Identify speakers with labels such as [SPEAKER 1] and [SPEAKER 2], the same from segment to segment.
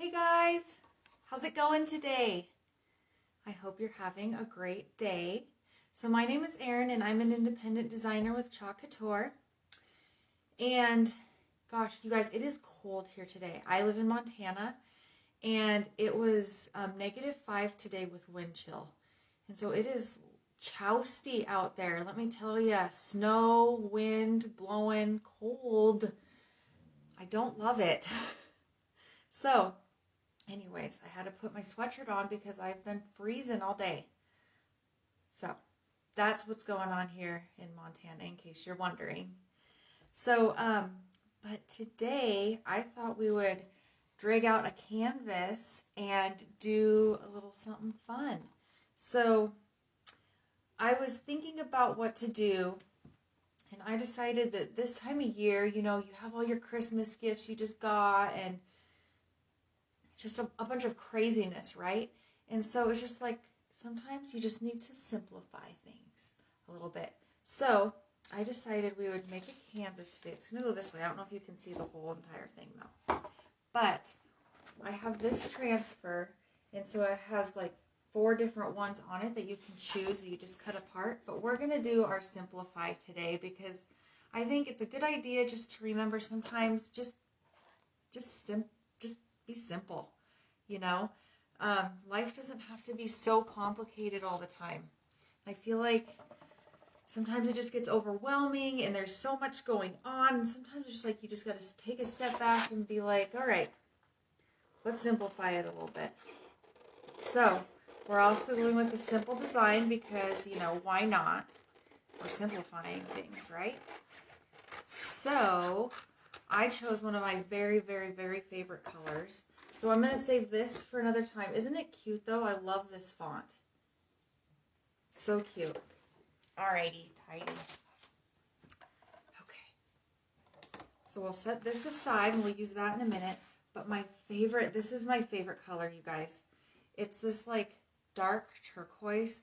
[SPEAKER 1] Hey guys, how's it going today? I hope you're having a great day. So my name is Erin and I'm an independent designer with Chalk Couture. And gosh, you guys, it is cold here today. I live in Montana and it was -5 today with wind chill. And so it is chousty out there. Let me tell you, snow, wind, blowing, cold. I don't love it. So anyways, I had to put my sweatshirt on because I've been freezing all day. So that's what's going on here in Montana, in case you're wondering. So, but today I thought we would drag out a canvas and do a little something fun. So I was thinking about what to do, and I decided that this time of year, you have all your Christmas gifts you just got, and just a bunch of craziness, right? And so it's just like sometimes you just need to simplify things a little bit. So I decided we would make a canvas today. It's going to go this way. I don't know if you can see the whole entire thing though. But I have this transfer, and so it has like 4 different ones on it that you can choose. You just cut apart. But we're going to do our simplify today because I think it's a good idea just to remember sometimes just be simple, life doesn't have to be so complicated all the time. I feel like sometimes it just gets overwhelming and there's so much going on, and sometimes it's just like you just got to take a step back and be like, all right, let's simplify it a little bit. So we're also going with a simple design because, why not? We're simplifying things, right? So I chose one of my very, very, very favorite colors. So I'm going to save this for another time. Isn't it cute, though? I love this font. So cute. Alrighty, tidy. Okay. So we'll set this aside, and we'll use that in a minute. But this is my favorite color, you guys. It's this, like, dark turquoise.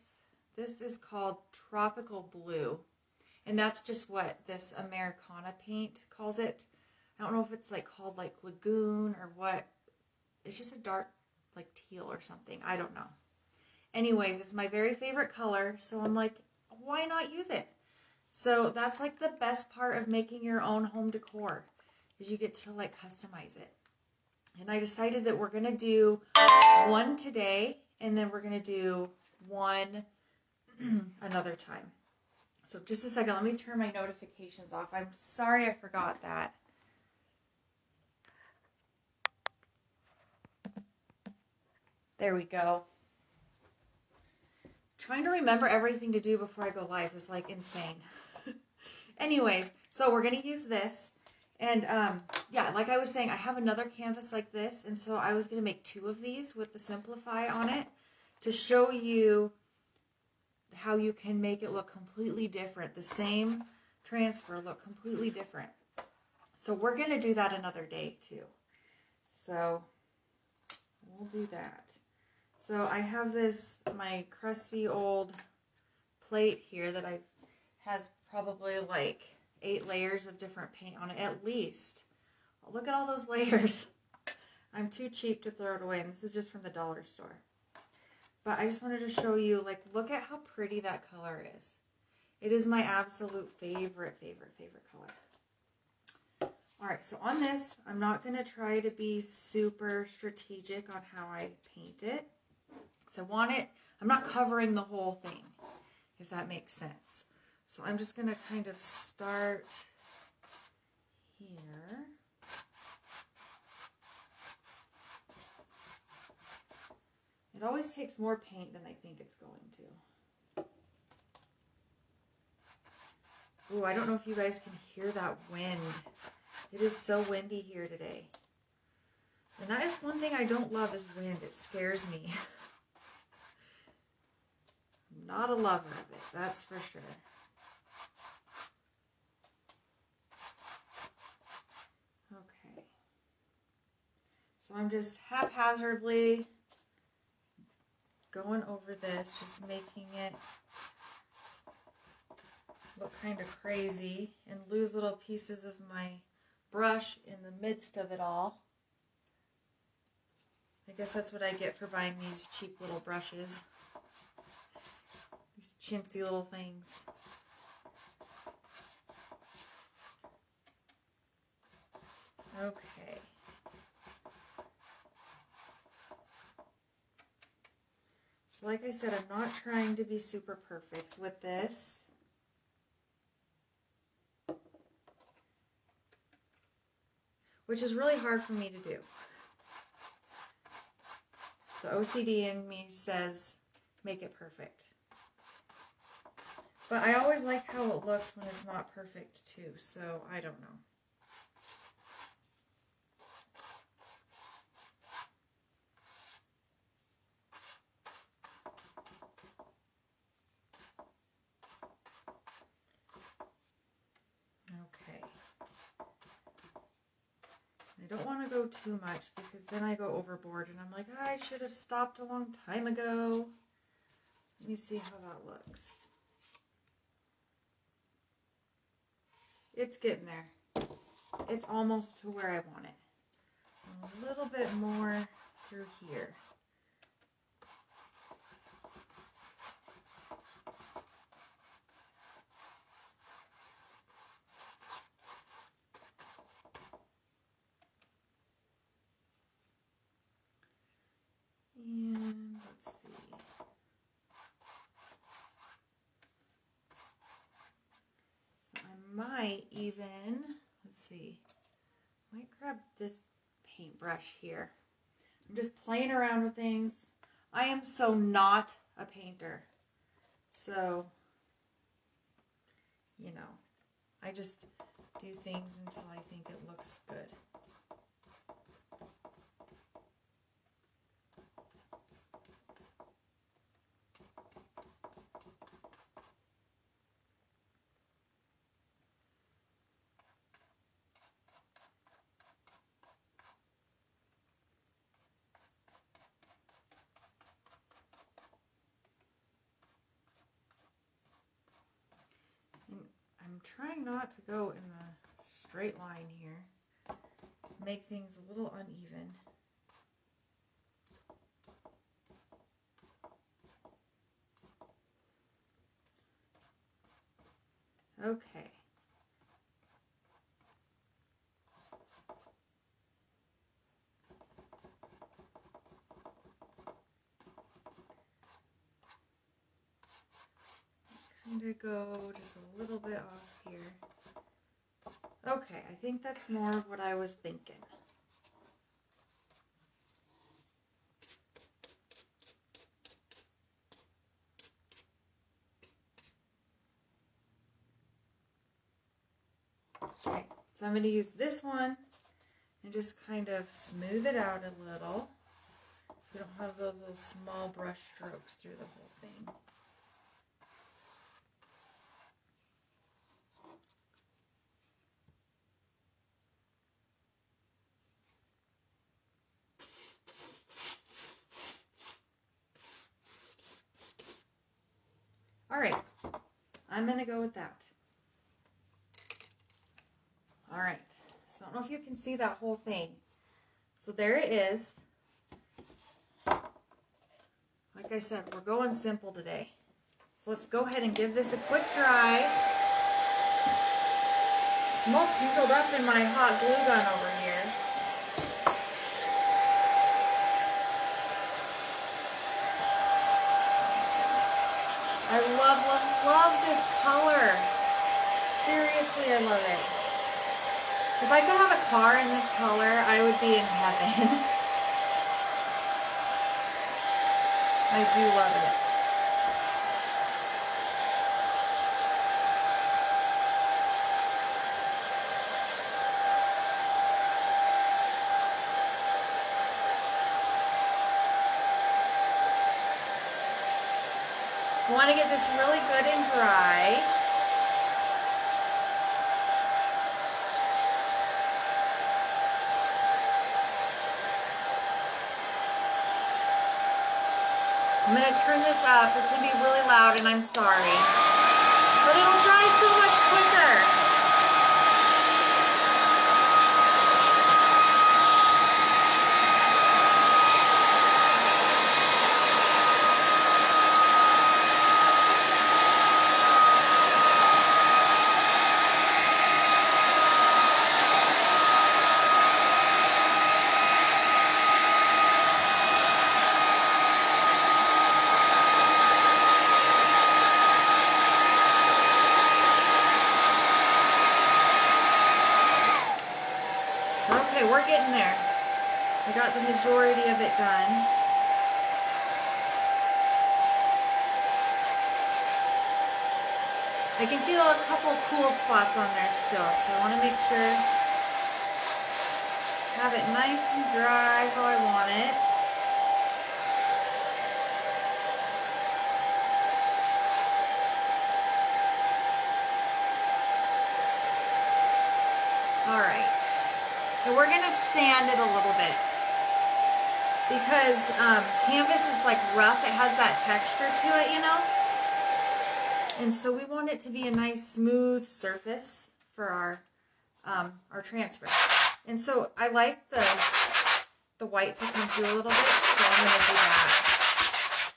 [SPEAKER 1] This is called Tropical Blue. And that's just what this Americana paint calls it. I don't know if it's called Lagoon or what. It's just a dark teal or something. I don't know. Anyways, it's my very favorite color. So I'm like, why not use it? So that's the best part of making your own home decor is you get to customize it. And I decided that we're going to do one today and then we're going to do one another time. So just a second, let me turn my notifications off. I'm sorry I forgot that. There we go. Trying to remember everything to do before I go live is insane. Anyways, so we're going to use this. And yeah, like I was saying, I have another canvas like this. And so I was going to make 2 of these with the Simplify on it to show you how you can make it look completely different. The same transfer look completely different. So we're going to do that another day too. So we'll do that. So I have my crusty old plate here that has probably 8 layers of different paint on it at least. Oh, look at all those layers. I'm too cheap to throw it away, and this is just from the dollar store. But I just wanted to show you, look at how pretty that color is. It is my absolute favorite color. All right, so on this, I'm not going to try to be super strategic on how I paint it. So I'm not covering the whole thing, if that makes sense. So I'm just going to kind of start here. It always takes more paint than I think it's going to. Ooh, I don't know if you guys can hear that wind. It is so windy here today. And that is one thing I don't love is wind. It scares me. I'm not a lover of it, that's for sure. Okay. So I'm just haphazardly going over this, just making it look kind of crazy and lose little pieces of my brush in the midst of it all. I guess that's what I get for buying these cheap little brushes. These chintzy little things. Okay. So like I said, I'm not trying to be super perfect with this. Which is really hard for me to do. The OCD in me says, make it perfect. But I always like how it looks when it's not perfect too, so I don't know. Okay. I don't want to go too much because then I go overboard and I'm like, I should have stopped a long time ago. Let me see how that looks. It's getting there. It's almost to where I want it. A little bit more through here. And let's see. So I might even, let's see, might grab this paintbrush here. I'm just playing around with things. I am so not a painter. So, you know, I just do things until I think it looks good. I'm trying not to go in a straight line here. Make things a little uneven. Okay. Kind of go just a little bit off here. Okay, I think that's more of what I was thinking. Okay, so I'm going to use this one and just kind of smooth it out a little so we don't have those little small brush strokes through the whole thing. All right, I'm going to go with that. All right, so I don't know if you can see that whole thing. So there it is. Like I said, we're going simple today. So let's go ahead and give this a quick dry. I'm all tangled up in my hot glue gun over here. I love this color. Seriously, I love it. If I could have a car in this color, I would be in heaven. I do love it. I want to get this really good and dry. I'm going to turn this up. It's going to be really loud and I'm sorry. But it'll dry so much quicker. we're getting there. I got the majority of it done. I can feel a couple cool spots on there still, so I want to make sure have it nice and dry how I want it. All right, and we're gonna sand it a little bit because canvas is like rough. It has that texture to it, you know. And so we want it to be a nice smooth surface for our transfer. And so I like the white to come through a little bit, so I'm going to do that.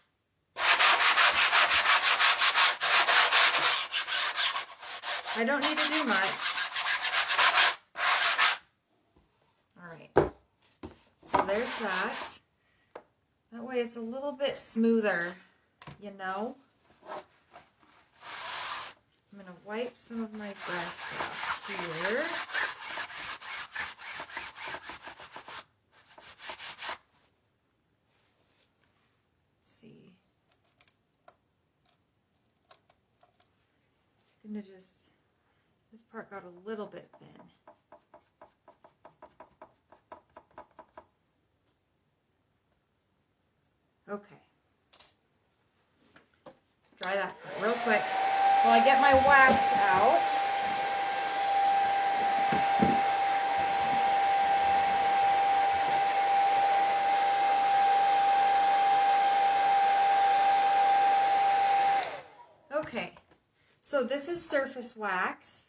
[SPEAKER 1] I don't need to do much. All right. So there's that. That way it's a little bit smoother, you know. I'm going to wipe some of my breast off here. Let's see. I'm going to just, this part got a little bit thin. Okay. Dry that real quick. While I get my wax out. Okay, so this is surface wax,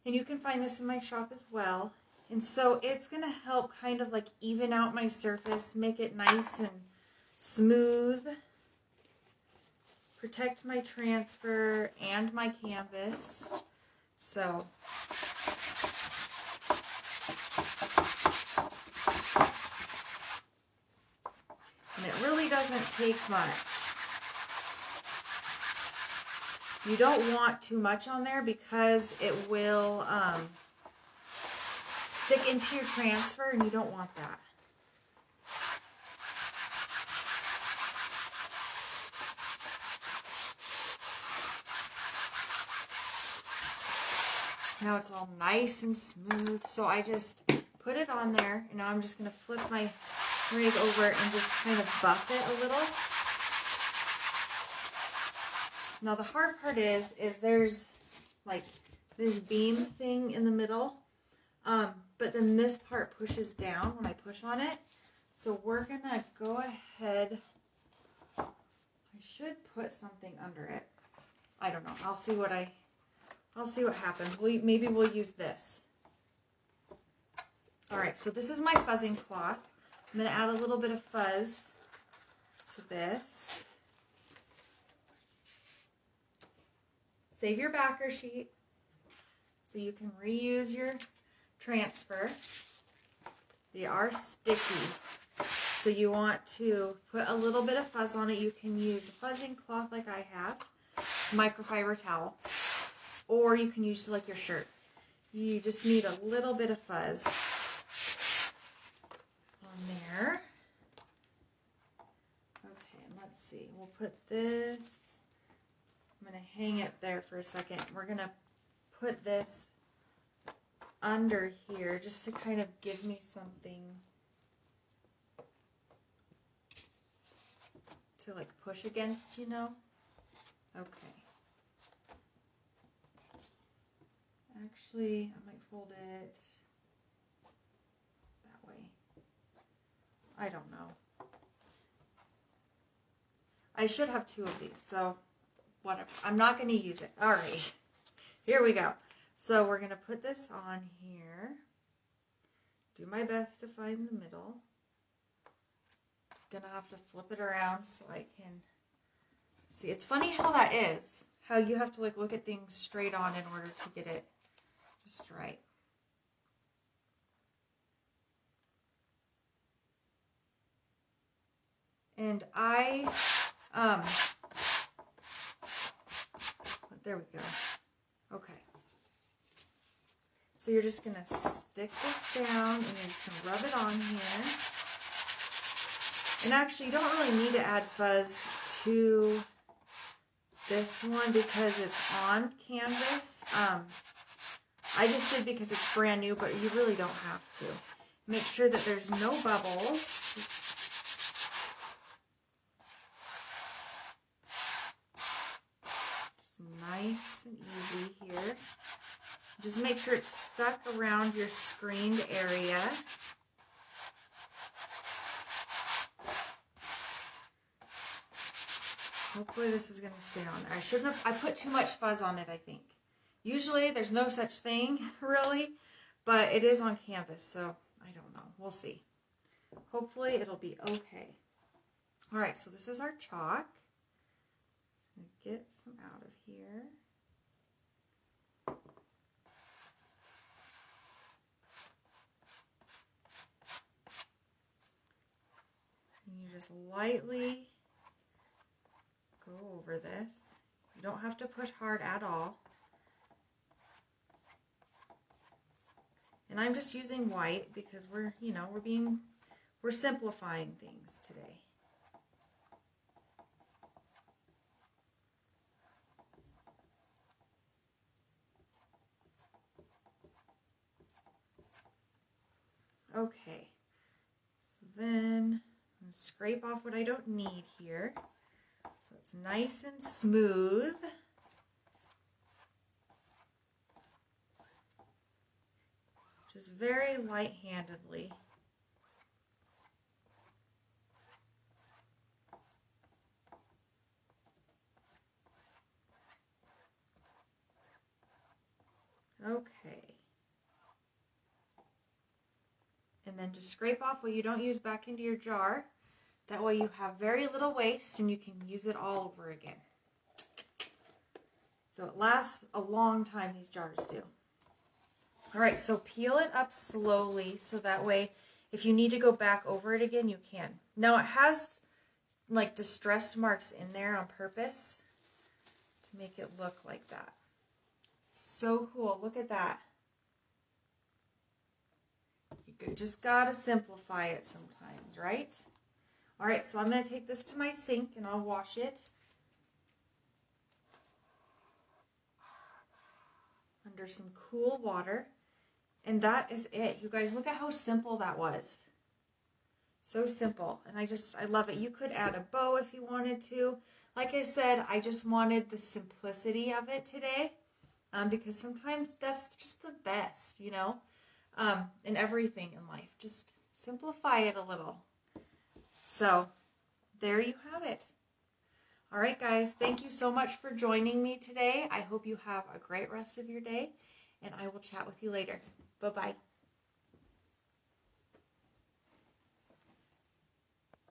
[SPEAKER 1] and you can find this in my shop as well. And so it's going to help kind of like even out my surface, make it nice and smooth. Protect my transfer and my canvas. So and it really doesn't take much. You don't want too much on there because it will stick into your transfer, and you don't want that. Now it's all nice and smooth, so I just put it on there, and now I'm just going to flip my rig over and just kind of buff it a little. Now the hard part is there's like this beam thing in the middle, but then this part pushes down when I push on it. So we're going to go ahead, I should put something under it. I don't know, I'll see what happens. Maybe we'll use this. Alright, so this is my fuzzing cloth. I'm going to add a little bit of fuzz to this. Save your backer sheet so you can reuse your transfer. They are sticky, so you want to put a little bit of fuzz on it. You can use a fuzzing cloth like I have, microfiber towel, or you can use like your shirt. You just need a little bit of fuzz on there. Okay, and let's see. We'll put this. I'm going to hang it there for a second. We're going to put this under here just to kind of give me something to like push against, you know? Okay. Actually, I might fold it that way. I don't know. I should have two of these, so whatever. I'm not going to use it. All right. Here we go. So we're going to put this on here. Do my best to find the middle. Gonna have to flip it around so I can see. It's funny how that is. How you have to like look at things straight on in order to get it just right. And there we go. Okay. So you're just going to stick this down and you're just going to rub it on here. And actually, you don't really need to add fuzz to this one because it's on canvas. I just did because it's brand new, but you really don't have to. Make sure that there's no bubbles. Just nice and easy here. Just make sure it's stuck around your screened area. Hopefully this is going to stay on there. I put too much fuzz on it, I think. Usually there's no such thing, really, but it is on canvas, so I don't know. We'll see. Hopefully it'll be okay. All right, so this is our chalk. Just going to get some out of here. And you just lightly go over this. You don't have to push hard at all. And I'm just using white because we're simplifying things today. Okay. So then I'm going to scrape off what I don't need here. So it's nice and smooth. Just very light-handedly. Okay. And then just scrape off what you don't use back into your jar. That way you have very little waste and you can use it all over again. So it lasts a long time, these jars do. All right, so peel it up slowly so that way if you need to go back over it again, you can. Now it has like distressed marks in there on purpose to make it look like that. So cool, look at that. You just gotta simplify it sometimes, right? All right, so I'm gonna take this to my sink and I'll wash it. Under some cool water. And that is it. You guys, look at how simple that was. So simple. And I love it. You could add a bow if you wanted to. Like I said, I just wanted the simplicity of it today. Because sometimes that's just the best, you know, in everything in life. Just simplify it a little. So there you have it. All right, guys, thank you so much for joining me today. I hope you have a great rest of your day, and I will chat with you later. Bye-bye.